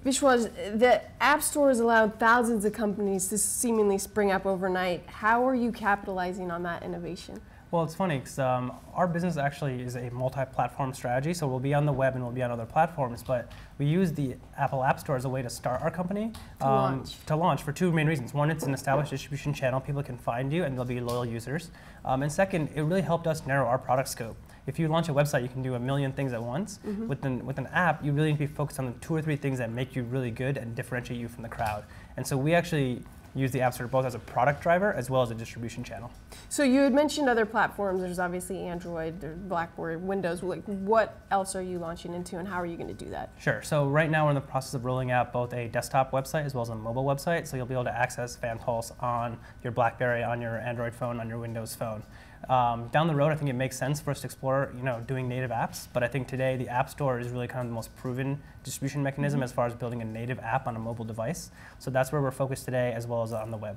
Vishwas, the App Store has allowed thousands of companies to seemingly spring up overnight. How are you capitalizing on that innovation? Well, it's funny because our business actually is a multi-platform strategy, so we'll be on the web and we'll be on other platforms, but we use the Apple App Store as a way to start our company. To launch for two main reasons. One, it's an established distribution channel. People can find you and they'll be loyal users. And second, it really helped us narrow our product scope. If you launch a website, you can do a million things at once. With an app, you really need to be focused on the 2 or 3 things that make you really good and differentiate you from the crowd. And so we actually use the App Store both as a product driver as well as a distribution channel. So you had mentioned other platforms. There's obviously Android, there's BlackBerry, Windows. Like, what else are you launching into, and how are you going to do that? Sure. So right now we're in the process of rolling out both a desktop website as well as a mobile website. So you'll be able to access FanPulse on your BlackBerry, on your Android phone, on your Windows phone. Down the road, I think it makes sense for us to explore, doing native apps. But I think today the App Store is really kind of the most proven distribution mechanism as far as building a native app on a mobile device. So that's where we're focused today, as well as on the web.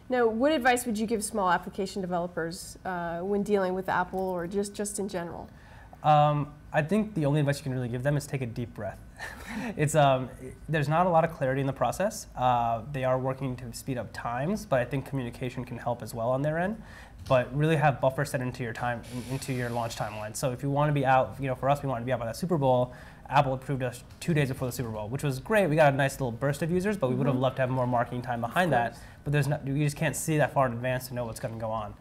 Now, what advice would you give small application developers when dealing with Apple, or just in general? I think the only advice you can really give them is take a deep breath. There's not a lot of clarity in the process. They are working to speed up times, but I think communication can help as well on their end. But really have buffer set into your into your launch timeline. So if you want to be out, for us, we wanted to be out by the Super Bowl. Apple approved us 2 days before the Super Bowl, which was great. We got a nice little burst of users, but we would have loved to have more marketing time behind that. But you just can't see that far in advance to know what's going to go on.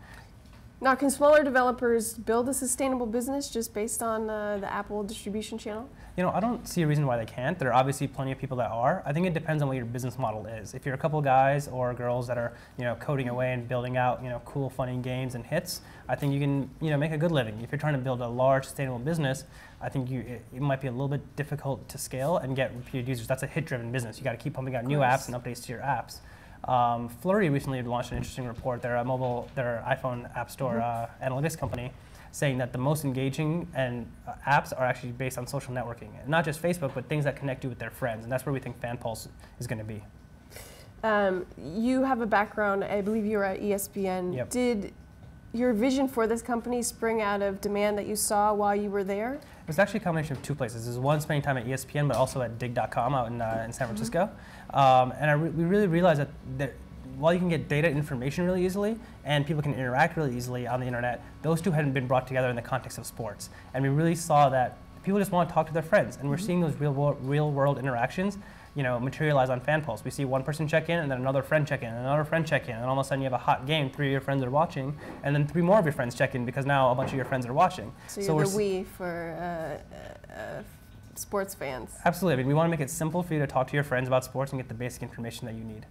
Now, can smaller developers build a sustainable business just based on the Apple distribution channel? I don't see a reason why they can't. There are obviously plenty of people that are. I think it depends on what your business model is. If you're a couple guys or girls that are, coding away and building out, cool, funny games and hits, I think you can, make a good living. If you're trying to build a large, sustainable business, I think it might be a little bit difficult to scale and get repeated users. That's a hit-driven business. You got to keep pumping out new apps and updates to your apps. Flurry recently launched an interesting report. They're their iPhone App Store analytics company, saying that the most engaging apps are actually based on social networking. And not just Facebook, but things that connect you with their friends. And that's where we think FanPulse is going to be. You have a background, I believe you were at ESPN. Yep. Did your vision for this company spring out of demand that you saw while you were there? It was actually a combination of 2 places. There's one spending time at ESPN, but also at dig.com out in San Francisco. We really realized that while you can get data information really easily and people can interact really easily on the internet, those two hadn't been brought together in the context of sports. And we really saw that people just want to talk to their friends, and we're seeing those real world interactions materialize on FanPulse. We see one person check in, and then another friend check in, and another friend check in, and all of a sudden you have a hot game, 3 of your friends are watching, and then 3 more of your friends check in because now a bunch of your friends are watching. So you're the we for sports fans. Absolutely. I mean, we want to make it simple for you to talk to your friends about sports and get the basic information that you need.